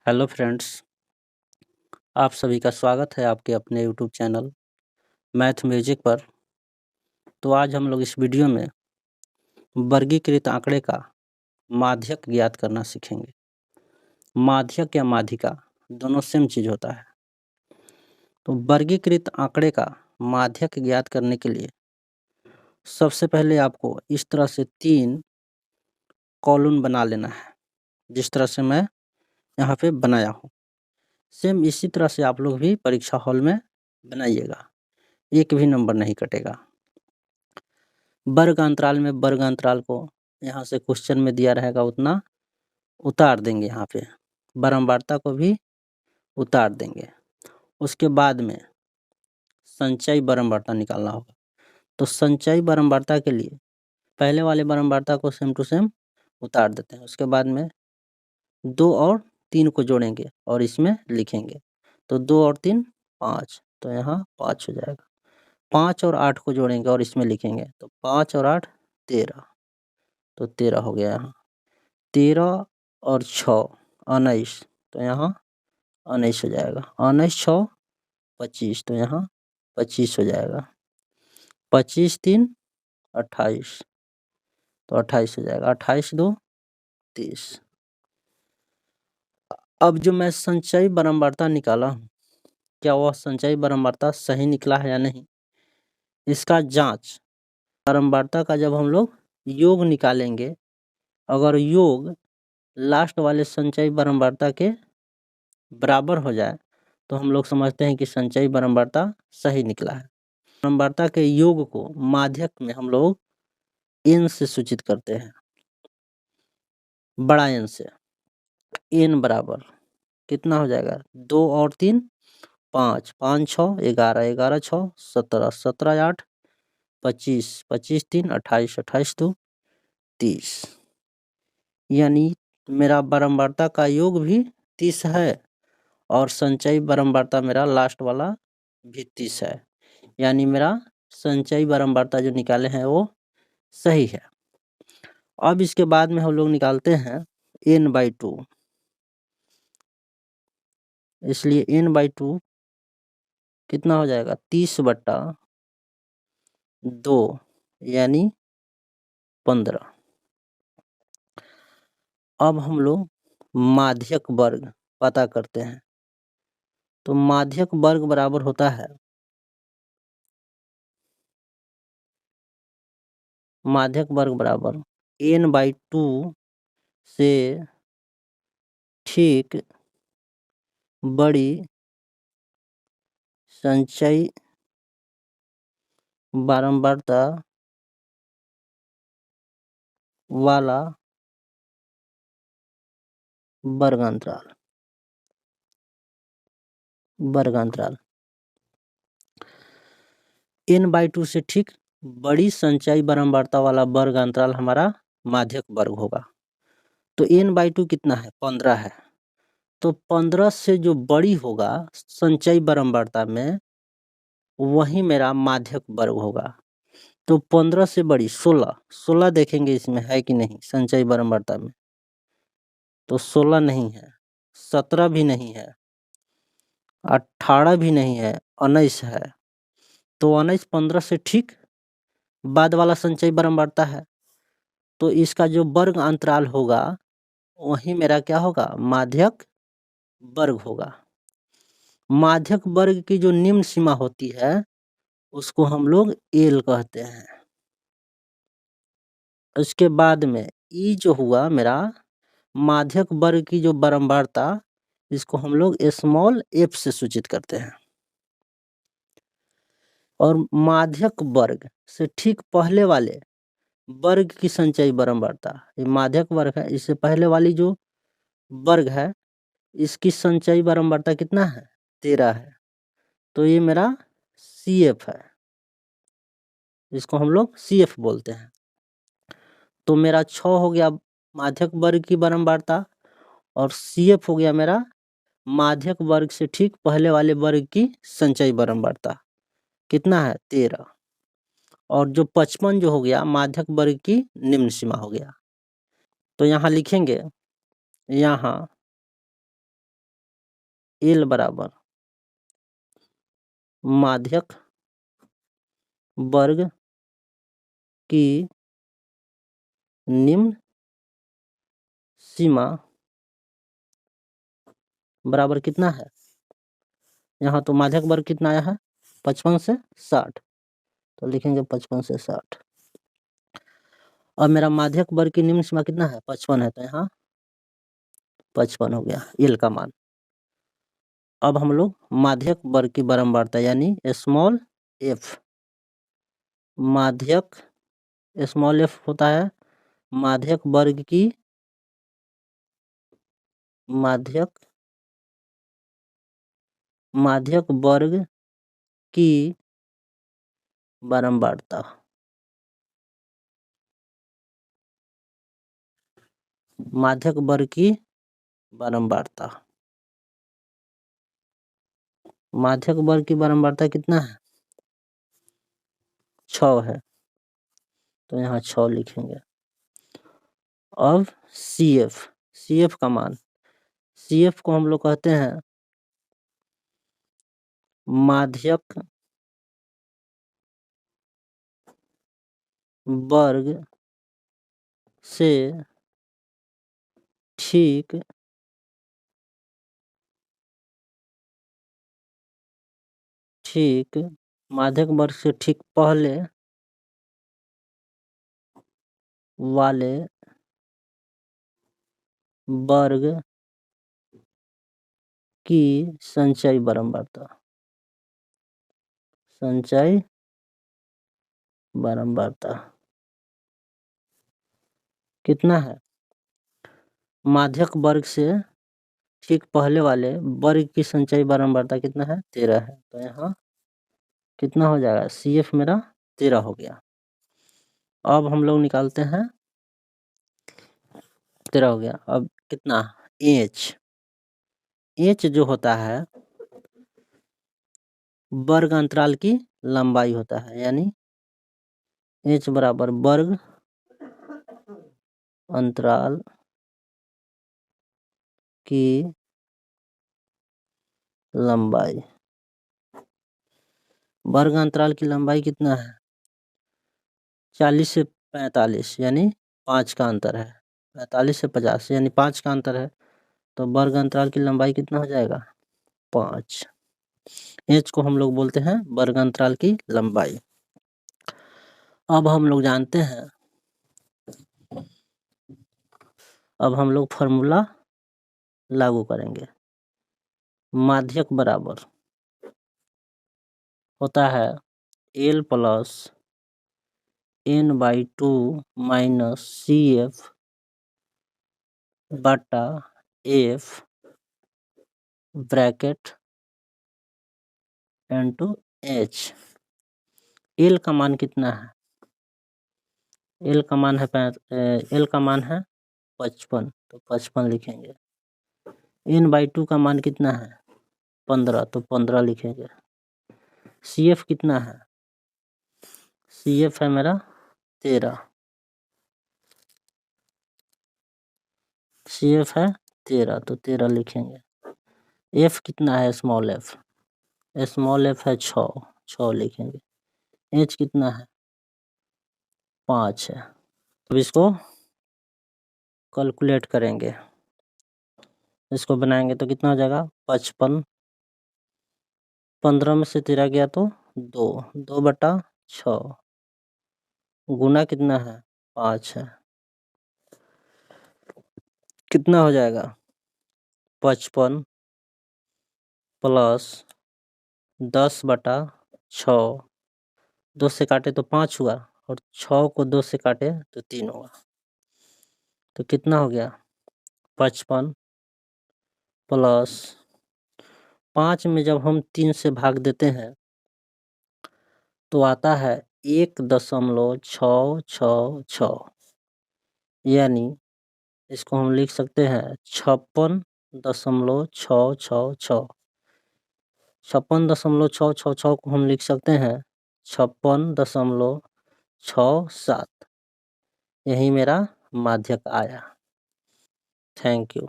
Hello friends, आप सभी का स्वागत है आपके अपने यूट्यूब चैनल मैथ म्यूजिक पर। तो आज हम लोग इस वीडियो में वर्गीकृत आंकड़े का माध्यक ज्ञात करना सीखेंगे। माध्यक या माध्यिका दोनों सेम चीज़ होता है। तो वर्गीकृत आंकड़े का माध्यक ज्ञात करने के लिए सबसे पहले आपको इस तरह से 3 कॉलम बना लेना है, जिस तरह से मैं यहाँ पे बनाया हूँ। सेम इसी तरह से आप लोग भी परीक्षा हॉल में बनाइएगा, एक भी नंबर नहीं कटेगा। वर्ग अंतराल में वर्ग अंतराल को यहाँ से क्वेश्चन में दिया रहेगा उतना उतार देंगे, यहाँ पे बारंबारता को भी उतार देंगे। उसके बाद में संचयी बारंबारता निकालना होगा। तो संचयी बारंबारता के लिए पहले वाले बारंबारता को सेम टू सेम उतार देते हैं। उसके बाद में 2 और 3 को जोड़ेंगे और इसमें लिखेंगे। तो 2 और 3 5, तो यहाँ 5 हो जाएगा। 5 और 8 को जोड़ेंगे और इसमें लिखेंगे। तो 5 और 8 13, तो 13 हो गया यहाँ। 13 और 6 19, तो यहाँ 19 हो जाएगा। 19 6 25, तो यहाँ 25 हो जाएगा। 25 3 28, तो 28 हो जाएगा। 28 2 30। अब जो मैं संचयी बारंबारता निकाला हूँ, क्या वह संचयी बारंबारता सही निकला है या नहीं, इसका जांच बारंबारता का जब हम लोग योग निकालेंगे, अगर योग लास्ट वाले संचयी बारंबारता के बराबर हो जाए तो हम लोग समझते हैं कि संचयी बारंबारता सही निकला है। बारंबारता के योग को माध्यक में हम लोग n से सूचित करते हैं, बड़ा n से। n बराबर कितना हो जाएगा? 2 और 3 5, 5 6 11, 11 6 17, 17 8 25, 25 3 28, 28 2 30। यानी मेरा बारंबारता का योग भी 30 है और संचयी बारंबारता मेरा लास्ट वाला भी 30 है। यानी मेरा संचयी बारंबारता जो निकाले हैं वो सही है। अब इसके बाद में हम लोग निकालते हैं n/2। इसलिए n/2 कितना हो जाएगा? 30/2 यानी 15। अब हम लोग माध्यक वर्ग पता करते हैं। तो माध्यक वर्ग बराबर होता है, माध्यक वर्ग बराबर n/2 से ठीक बड़ी संचयी बारंबारता वाला वर्ग अंतराल। n/2 से ठीक बड़ी संचयी बारंबारता वाला वर्ग अंतराल हमारा माध्यक वर्ग होगा। तो n/2 कितना है? 15 है। तो 15 से जो बड़ी होगा संचयी बारंबारता में, वही मेरा माध्यक वर्ग होगा। तो 15 से बड़ी 16 देखेंगे इसमें है कि नहीं संचयी बारंबारता में। तो 16 नहीं है, 17 भी नहीं है, 18 भी नहीं है, 19 है। तो 19 15 से ठीक बाद वाला संचयी बारंबारता है। तो इसका जो वर्ग अंतराल होगा वही मेरा क्या होगा? माध्यक वर्ग होगा। माध्यक वर्ग की जो निम्न सीमा होती है उसको हम लोग एल कहते हैं। उसके बाद में ई जो हुआ मेरा माध्यक वर्ग की जो बारंबारता, इसको हम लोग स्मॉल f से सूचित करते हैं। और माध्यक वर्ग से ठीक पहले वाले वर्ग की संचयी बारंबारता, ये माध्यक वर्ग है, इससे पहले वाली जो वर्ग है इसकी संचयी बारंबारता कितना है? 13 है। तो ये मेरा CF है, इसको हम लोग CF बोलते हैं। तो मेरा 6 हो गया माध्यक वर्ग की बारंबारता और CF हो गया मेरा माध्यक वर्ग से ठीक पहले वाले वर्ग की संचयी बारंबारता। कितना है? 13। और जो 55 जो हो गया माध्यक वर्ग की निम्न सीमा हो गया। तो यहाँ लिखेंगे, यहाँ एल बराबर माध्यक वर्ग की निम्न सीमा बराबर कितना है। यहाँ तो माध्यक वर्ग कितना आया है 55 से 60, तो लिखेंगे 55 से 60। अब मेरा माध्यक वर्ग की निम्न सीमा कितना है 55 है, तो यहाँ 55 हो गया एल का मान। अब हम लोग माध्यक वर्ग की बारंबारता यानी स्मॉल एफ, माध्यक स्मॉल एफ होता है माध्यक वर्ग की माध्यक वर्ग की बारंबारता। माध्यक वर्ग की बारंबारता, माध्यक वर्ग की बारंबारता कितना है 6 है, तो यहाँ 6 लिखेंगे। अब सी एफ का मान, सी एफ को हम लोग कहते हैं माध्यक वर्ग से ठीक माध्यक वर्ग से ठीक पहले वाले वर्ग की संचयी बारंबारता, संचयी बारंबारता कितना है। माध्यक वर्ग से ठीक पहले वाले वर्ग की संचयी बारंबारता कितना है 13 है, तो यहाँ कितना हो जाएगा सी एफ मेरा 13 हो गया। अब हम लोग निकालते हैं 13 हो गया। अब कितना एच जो होता है वर्ग अंतराल की लंबाई होता है, यानी एच बराबर वर्ग अंतराल की लंबाई। वर्ग अंतराल की लंबाई कितना है 40 से 45 यानी 5 का अंतर है, 45 से 50 यानी 5 का अंतर है, तो वर्ग अंतराल की लंबाई कितना हो जाएगा 5। एच को हम लोग बोलते हैं वर्ग अंतराल की लंबाई। अब हम लोग जानते हैं, अब हम लोग फॉर्मूला लागू करेंगे। माध्यक बराबर होता है L plus n/2 minus C F बटा F bracket into H. L का मान कितना है, एल का मान है 55, तो 55 लिखेंगे। n/2 का मान कितना है 15, तो 15 लिखेंगे। सी एफ कितना है, सी एफ है मेरा 13, सी एफ है 13, तो 13 लिखेंगे। एफ कितना है स्मॉल एफ है 6 लिखेंगे। एच कितना है 5 है। अब इसको कैलकुलेट करेंगे, इसको बनाएंगे तो कितना हो जाएगा 55, 15 में से 13 गया तो 2/6 गुना कितना है 5 है, कितना हो जाएगा 55 प्लस 10/6, 2 से काटे तो 5 हुआ और 6 को 2 से काटे तो 3 हुआ, तो कितना हो गया 55 प्लस 5 में जब हम 3 से भाग देते हैं तो आता है 1.666, यानी इसको हम लिख सकते हैं 56.666। 56.666 को हम लिख सकते हैं 56.67। यही मेरा माध्यक आया। Thank you.